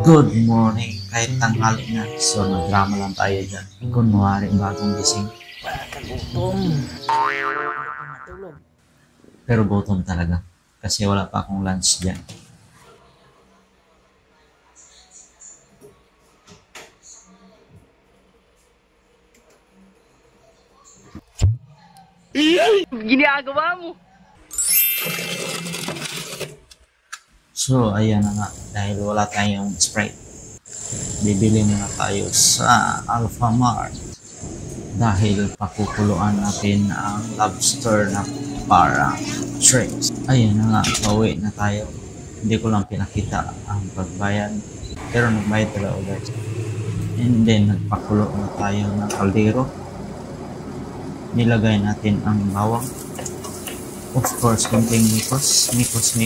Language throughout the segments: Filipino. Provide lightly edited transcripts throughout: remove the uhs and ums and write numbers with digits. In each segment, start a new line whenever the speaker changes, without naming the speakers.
Good morning, kahit tanghali na. So, nagdrama lang tayo dyan. Kunwari, bagong gising.
Gutom. Matulog.
Pero gutom talaga. Kasi wala pa akong lunch dyan.
Ginagawa mo.
So, ayan na nga. Dahil wala tayong Sprite, bibili muna tayo sa Alfamart. Dahil pakukuluan natin ang lobster na parang shrimps. Ayan na nga, pauwi na tayo. Hindi ko lang pinakita ang pagbayad. Pero nagbayad talaga guys. And then, nagpakulo na tayo ng kaldero. Nilagay natin ang bawang. Of course, kunting mikos. Mikos.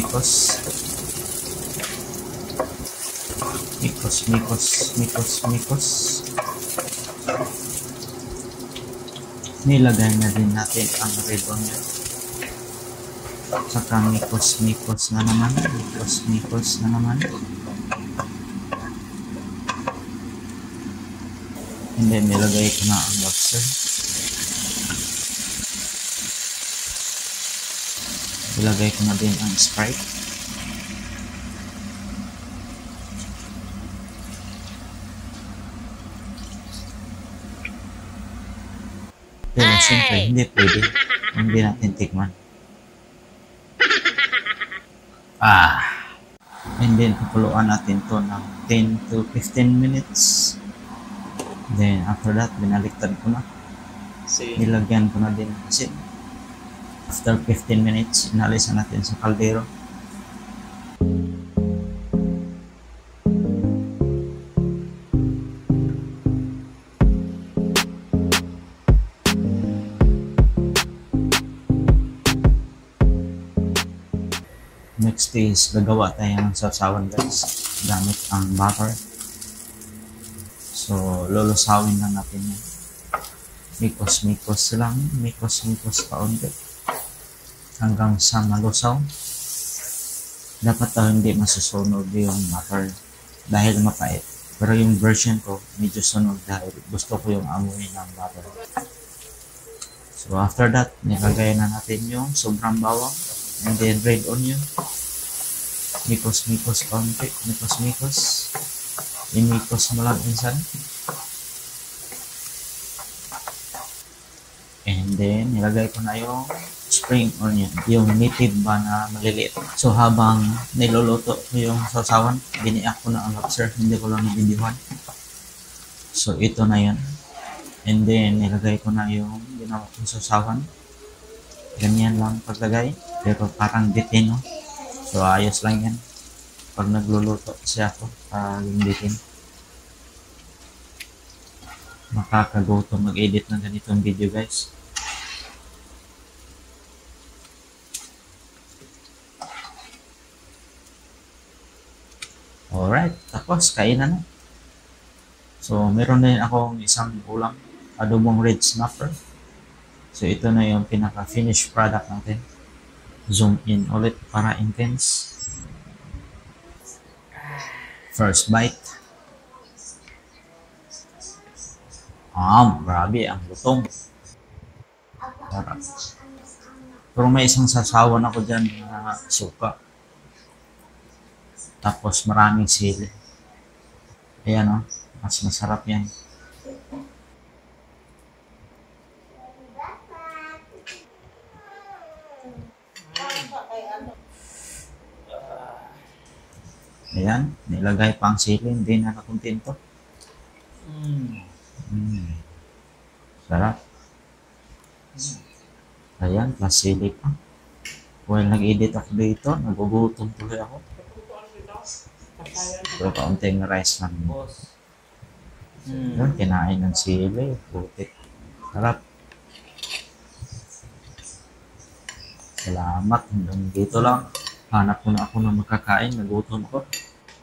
Nilagay na din natin ang red onion. Saka mikos na naman. And then nilagay ko na ang lobster. Ilagay ko na din ang Sprite. Pero siyempre, hindi pwede. Hindi natin tikman. And then, pakuluan natin to ng 10 to 15 minutes. Then, after that, binaliktad ko na. Nilagyan ko na din kasi after 15 minutes, inalisan natin sa kaldero. Next is gagawa tayo ng sausawan guys gamit ang butter. So, lulusawin lang natin yan. Mikos lang. Mikos kaunti. Hanggang sa malusaw. Dapat hindi masusunog yung butter dahil mapait. Pero yung version ko, medyo sunog dahil gusto ko yung amoy ng butter. So after that, nilagay na natin yung sobrang bawang and then red onion. Mikos kaunti. Imikos mo lang insan. And then, nilagay ko na yung spring onion, yung native ba na maliliit. So, habang niluluto ko yung sausawan, biniak ko na ang lobster, hindi ko lang nabibihon. So, ito na yun. And then, nilagay ko na yung ginawa kong sausawan. Ganyan lang paglagay, pero parang bitin, no? So, ayos lang yan. Pag nagluluto siya ako, yung bitin. Makakagutom mag-edit ng ganitong video, guys. Alright, tapos kainan na. So, meron din akong isang ulam, adobong red snapper. So, ito na yung pinaka-finished product natin. Zoom in ulit para intense. First bite. Grabe, ang lutong. Pero may isang sasawan ako dyan na suka. Tapos maraming sili. Ayan o, mas masarap yan. Ayan, nilagay pa ang sili, hindi na nakontento. Sarap. Ayan, plus sili pa. While nag-edit ako dito, nagugutom tuloy ako. Pero kaunting rice lang. Ayan, kinain ng sili, putik. Sarap. Salamat, hanggang dito lang. Hanap ko na ako ng makakain, nagutom ko.